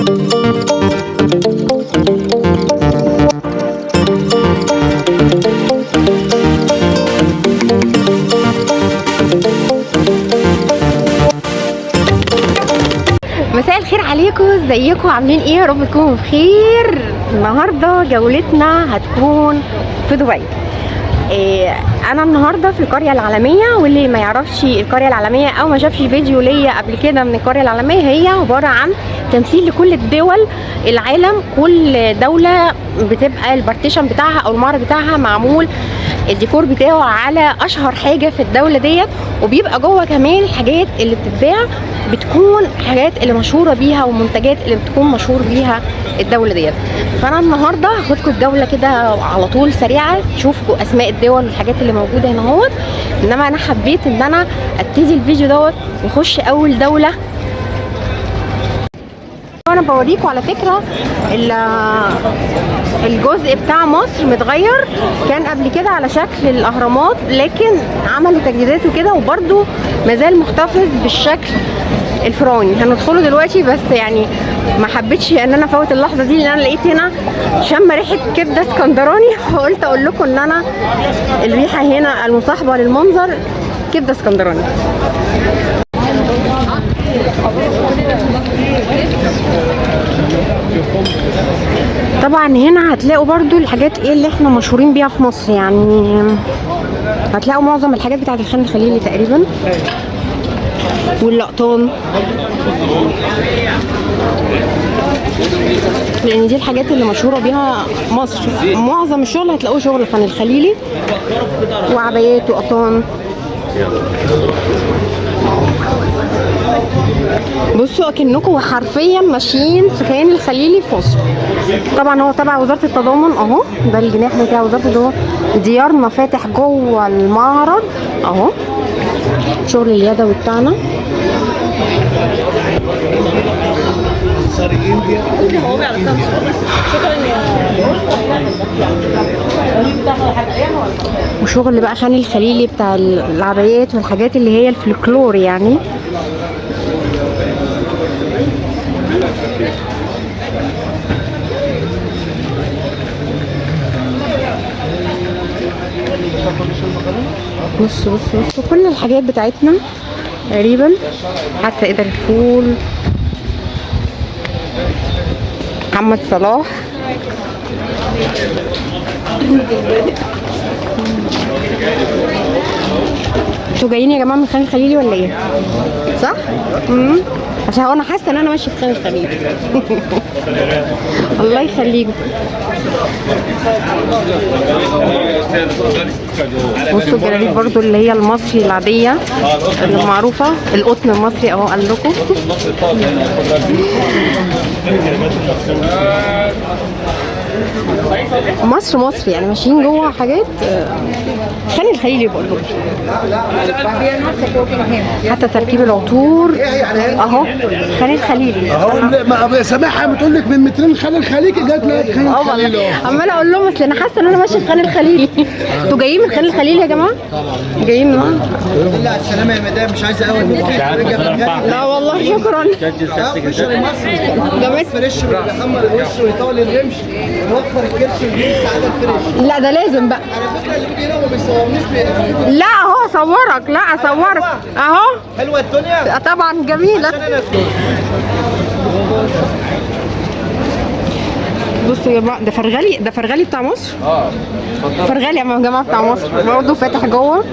مساء الخير عليكم، ازيكم عاملين ايه؟ يا رب تكونوا بخير. النهارده جولتنا هتكون في دبي. انا النهارده في القريه العالميه، واللي ما يعرفش القريه العالميه او ما شافش فيديو ليا قبل كده من القريه العالميه، هي عباره عن تمثيل لكل الدول العالم. كل دوله بتبقى البارتيشن بتاعها او المعرض بتاعها معمول الديكور بتاعه على اشهر حاجه في الدوله ديت، وبيبقى جوه كمان الحاجات اللي بتتباع بتكون حاجات اللي مشهوره بيها ومنتجات اللي بتكون مشهور بيها الدوله ديت. فانا النهارده هاخدكم في جوله كده على طول سريعه تشوفوا اسماء الدول والحاجات اللي موجوده هنا اهوت. انما انا حبيت ان انا ابتدي الفيديو دوت ونخش اول دوله. انا بوريكم على فكره الجزء بتاع مصر متغير، كان قبل كده على شكل الاهرامات لكن عملوا تجديدات وكده، وبرده مازال محتفظ بالشكل الفرعوني. هندخله دلوقتي، بس يعني ما حبيتش ان انا افوت اللحظه دي لان انا لقيت هنا شم ريحه كبده اسكندراني، فقلت اقول لكم ان انا الريحه هنا المصاحبه للمنظر كبده اسكندراني. طبعا هنا هتلاقوا برضو الحاجات ايه اللي احنا مشهورين بيها في مصر، يعني هتلاقوا معظم الحاجات بتاعت الخان الخليلي تقريبا واللقطان، لان دي الحاجات اللي مشهوره بيها مصر. معظم الشغل هتلاقوه شغل الخان الخليلي وعبايات وقطان. بصوا اكنكم حرفيا ماشيين في خان الخليلي في مصر. طبعا هو تبع وزاره التضامن اهو، ده الجناح بتاع وزاره التضامن. ديارنا فاتح جوه المعرض اهو، شغل اليدوي بتاعنا. وشغل بقى خان الخليلي بتاع العبايات والحاجات اللي هي الفلكلور يعني. بصوا كل الحاجات بتاعتنا تقريبا، حتى قدر الفول محمد صلاح. انتوا جايين يا جماعه من خان الخليلي ولا ايه؟ صح؟ عشان انا حاسه ان انا ماشيه في خان الخليلي. الله يخليكم. بصوا الجلاليب برضو اللي هي المصري العاديه المعروفه، القطن المصري اهو قال لكم. مصر يعني ماشيين جوه حاجات خان الخليلي بقول لكم. حتى تركيب العطور اهو خان الخليلي اهو. سامعها بتقول لك من مترين خان الخليلي جت لقيت خان الخليلي. عماله اقول لهم اصل انا حاسه ان انا ماشيه في خان الخليلي. انتوا جايين من خان الخليلي يا جماعه؟ جايين من لا على السلامه يا مدام، مش عايزه قهوه. لا والله شكرا. مصري جمال فريش بيحمر الوش ويطول الرمش ويوفر الكرش ويجيب سعاده الفريش. لا ده لازم بقى. على فكره اللي بيجي هنا ما بيصورنيش. لا اهو اصورك، لا اصورك اهو. حلوه الدنيا طبعا جميله. بصوا يا جماعه، ده فرغلي بتاع مصر. فرغلي يا جماعه بتاع مصر برضه فاتح جوه.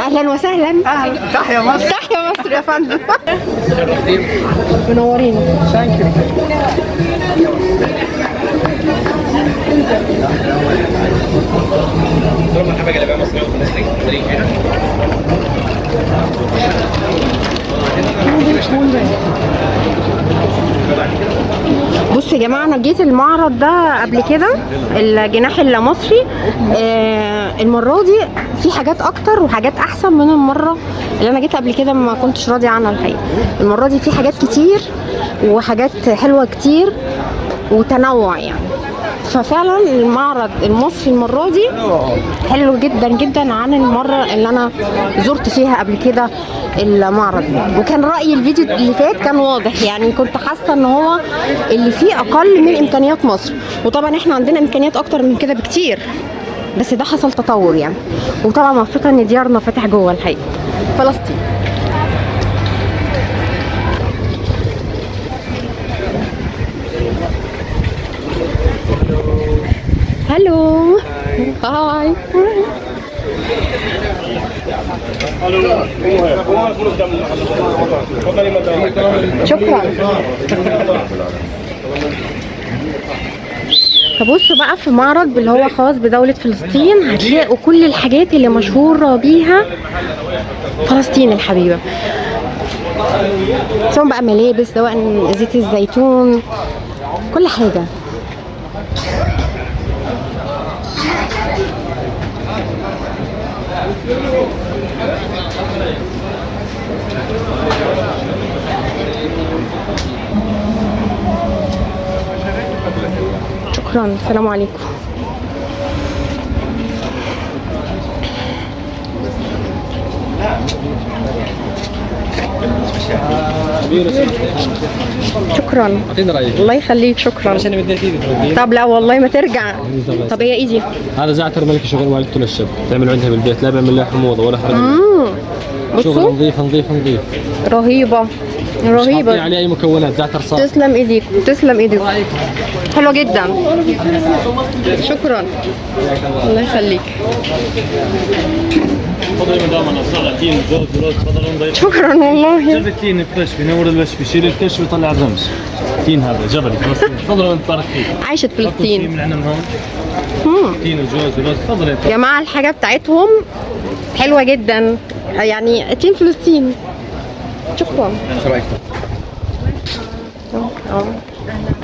اهلا وسهلا. تحيا مصر. تحيا مصر يا فندم. منورين. بصوا يا جماعه، انا جيت المعرض ده قبل كده الجناح المصري. المره دي في حاجات اكتر وحاجات احسن من المره اللي انا جيت قبل كده ما كنتش راضيه عنها الحقيقه. المره دي في حاجات كتير وحاجات حلوه كتير وتنوع يعني. ففعلا المعرض المصري المره دي حلو جدا جدا عن المره اللي انا زرت فيها قبل كده المعرض. وكان رايي الفيديو اللي فات كان واضح، يعني كنت حاسه ان هو اللي فيه اقل من امكانيات مصر، وطبعا احنا عندنا امكانيات اكتر من كده بكتير، بس ده حصل تطور يعني. وطبعا مبسوطه ان ديارنا فاتح جوه الحقيقه فلسطين. هلو هاي. شكرا. فبصوا بقى في معرض اللي هو خاص بدولة فلسطين هتلاقوا كل الحاجات اللي مشهورة بيها فلسطين الحبيبة، سواء بقى ملابس، سواء زيت الزيتون، كل حاجة. شكرا. السلام عليكم. شكرا. الله يخليك. شكرا. طب لا والله ما ترجع. طب هي ايدي هذا زعتر ملكي شغل والدته للشب، تعمل عندها بالبيت، لا بيعمل لها حموضه ولا حرق. شغل نظيف نظيف نظيف. رهيبه رهيبه. يعني اي مكونات زعتر صافي. تسلم ايديك تسلم ايديك. حلوه جدا. شكرا. الله يخليك. تفضلي مدام انا صار تين جوز ورز، تفضلوا نضيف. شكرا والله. جرب التين فريش، بينور الوش، بيشيل الكش ويطلع الرمش. تين هذا جبلي فلسطين. تفضلوا انت بارك فيك. عايشه فلسطين. من عندنا من هون. تين وجوز ورز. تفضلي يا جماعه الحاجه بتاعتهم حلوه جدا، يعني تين فلسطين. شكرا. شو رايك؟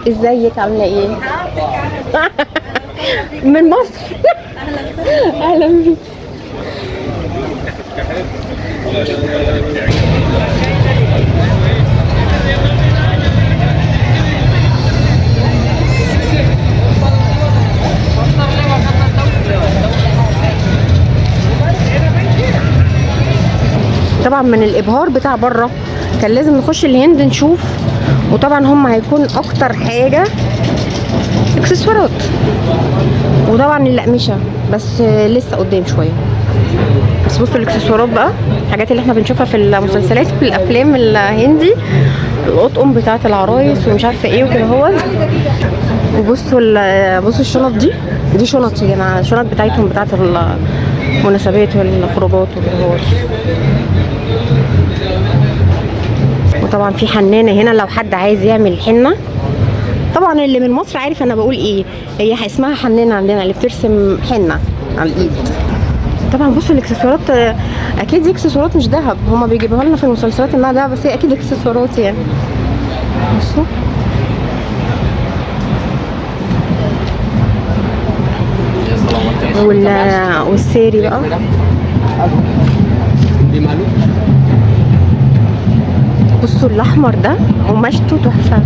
ازيك عامله ايه؟ من مصر. اهلا بيك. طبعا من الابهار بتاع بره كان لازم نخش الهند نشوف، وطبعا هم هيكون اكتر حاجه اكسسوارات، وطبعا الاقمشه بس لسه قدام شويه. بس بصوا الاكسسوارات بقى، الحاجات اللي احنا بنشوفها في المسلسلات في الافلام الهندي، الاطقم بتاعه العرايس ومش عارفه ايه وكده هو. وبصوا بصوا الشنط دي شنط يا جماعه، الشنط بتاعتهم بتاعه المناسبات والخروجات وكده هو. وطبعا في حنانه هنا لو حد عايز يعمل حنه. طبعا اللي من مصر عارف انا بقول ايه، هي اسمها حنانه عندنا اللي بترسم حنه على الايد. طبعا بصوا الاكسسوارات، اكيد دي اكسسوارات مش ذهب، هما بيجيبوها لنا في المسلسلات انها دهب، بس هي اكيد اكسسوارات يعني. بصوا والساري بقى بصوا الاحمر ده قماشته تحفه.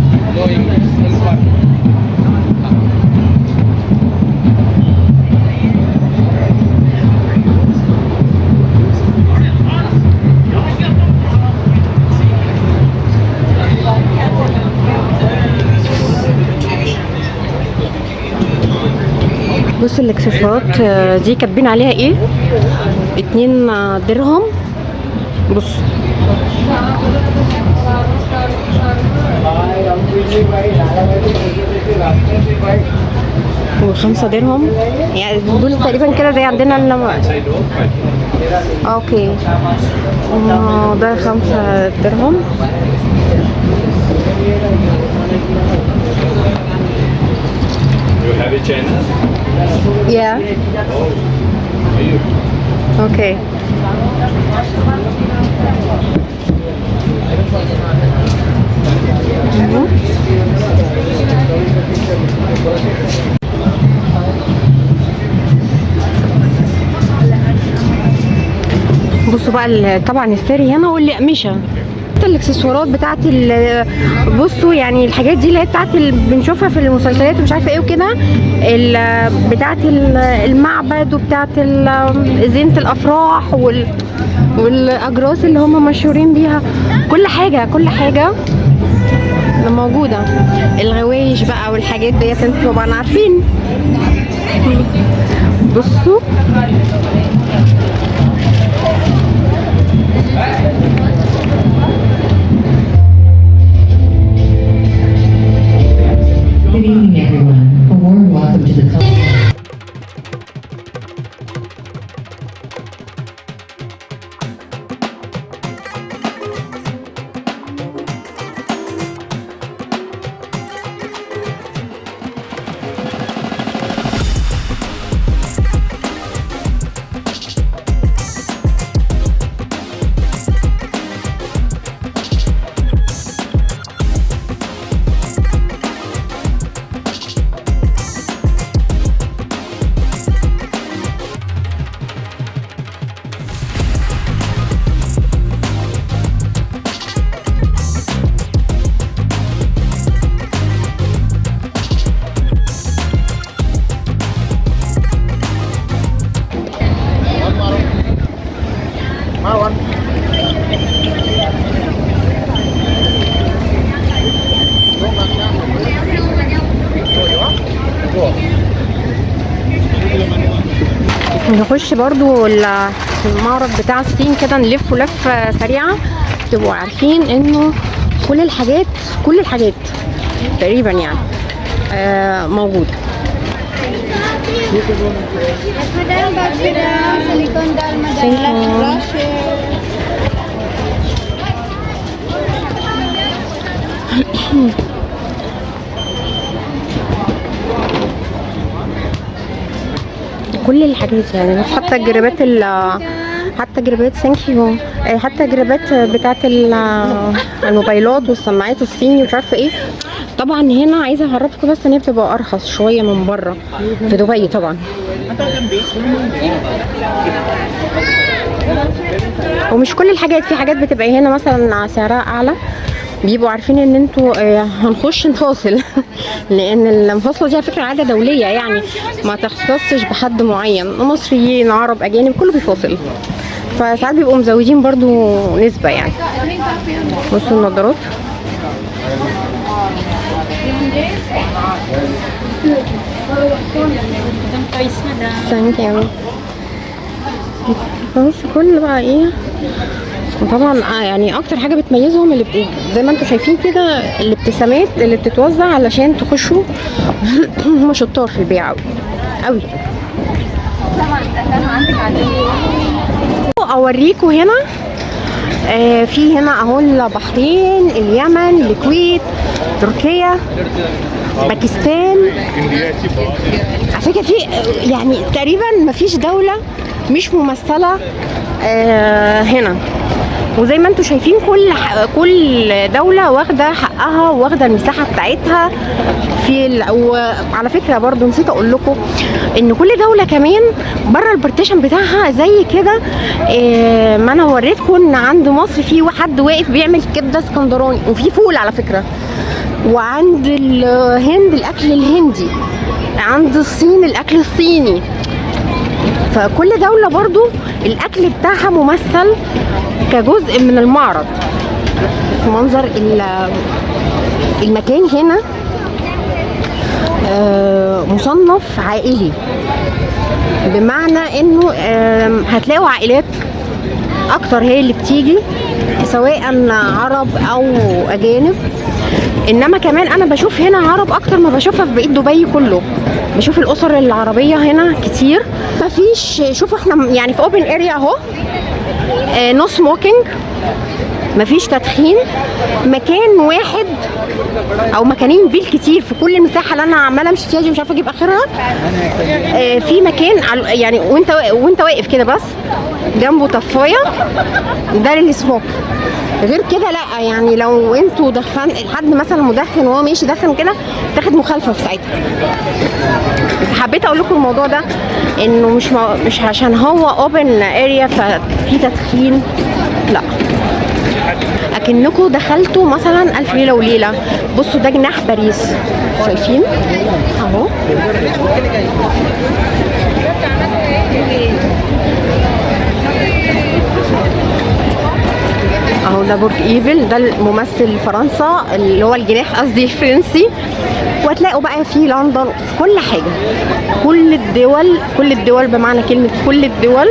بصوا الاكسسوارات دي كاتبين عليها ايه، 2 درهم. بصوا و5 درهم، يعني دول تقريبا كده زي عندنا اوكي. ده 5 درهم. Yeah. Okay. بصوا بقى طبعا الساري هنا والأقمشة حتى الاكسسوارات بتاعت بصوا يعني الحاجات دي اللي هي بتاعت بنشوفها في المسلسلات ومش عارفه ايه وكده، بتاعت المعبد وبتاعت زينه الافراح والاجراس اللي هم مشهورين بيها. كل حاجه موجوده. الغوايش بقى والحاجات ديت انتوا طبعا عارفين. بصوا Good evening, everyone. A warm welcome to the نخش برضو المعرض بتاع الصين كده، نلف لفه سريعه تبقوا عارفين انه كل الحاجات تقريبا يعني موجوده. كل الحاجات يعني حتى الجرابات حتى جرابات سانكيو، حتى جرابات بتاعت الموبايلات والسماعات الصيني ومش عارفه ايه. طبعا هنا عايزه اعرفكم بس ان هي بتبقى ارخص شويه من بره في دبي طبعا. ومش كل الحاجات، في حاجات بتبقى هنا مثلا سعرها اعلى، بيبقوا عارفين ان انتوا هنخش نفاصل لان المفاصله دي على فكره عاده دوليه يعني ما تختصش بحد معين، مصريين عرب اجانب كله بيفاصل، فساعات بيبقوا مزودين برضو نسبه يعني. بصوا النضارات بص كل بقى ايه. وطبعا يعني اكتر حاجه بتميزهم اللي زي ما انتم شايفين كده الابتسامات اللي بتتوزع علشان تخشوا هم شطار في البيع قوي. اوريكم هنا في هنا اهو البحرين، اليمن، الكويت، تركيا، باكستان. على فكره في يعني تقريبا مفيش دوله مش ممثله هنا. وزي ما انتم شايفين كل دوله واخده حقها واخده المساحه بتاعتها وعلى فكره برضو نسيت اقول لكم ان كل دوله كمان بره البارتيشن بتاعها زي كده. ما انا وريتكم ان عند مصر في حد واقف بيعمل كبده اسكندراني وفي فول على فكره، وعند الهند الاكل الهندي، عند الصين الاكل الصيني. فكل دولة برضو الأكل بتاعها ممثل كجزء من المعرض. في منظر المكان هنا مصنف عائلي، بمعنى انه هتلاقوا عائلات اكتر هي اللي بتيجي سواء عرب او اجانب. انما كمان انا بشوف هنا عرب اكتر ما بشوفها في بقيه دبي كله. بشوف الاسر العربيه هنا كتير. مفيش، شوفوا احنا يعني في اوبن اريا اهو، نو سموكينج، مفيش تدخين. مكان واحد او مكانين بالكتير في كل المساحه اللي انا عماله امشي فيها دي، مش عارفه اجيب اخرها. في مكان يعني وانت واقف كده بس جنبه طفايه ده للسموك. غير كده لا، يعني لو انتوا دخن حد مثلا مدخن وهو ماشي دخن كده تاخد مخالفه في ساعتها. حبيت اقول لكم الموضوع ده انه مش عشان هو اوبن اريا ففي تدخين، لا. اكنكم دخلتوا مثلا الف ليله وليله. بصوا ده جناح باريس، شايفين اهو. اهو ده برج ايفل، ده الممثل فرنسا اللي هو الجناح قصدي الفرنسي. وهتلاقوا بقى في لندن في كل حاجه، كل الدول بمعنى كلمه كل الدول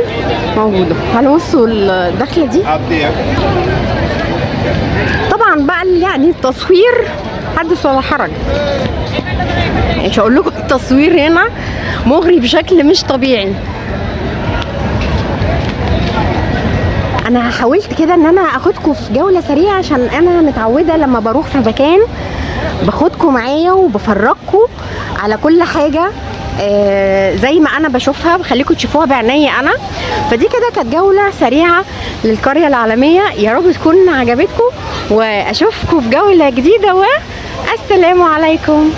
موجوده. هنبصوا الدخله دي. طبعا بقى يعني التصوير حدث ولا حرج، مش هقول لكم التصوير هنا مغري بشكل مش طبيعي. انا حاولت كده ان انا اخدكم في جوله سريعه، عشان انا متعوده لما بروح في مكان باخدكم معايا وبفرجكم على كل حاجه زي ما انا بشوفها، بخليكم تشوفوها بعيني انا. فدي كده كانت جوله سريعه للقريه العالميه، يا رب تكون عجبتكم، واشوفكم في جوله جديده، والسلام عليكم.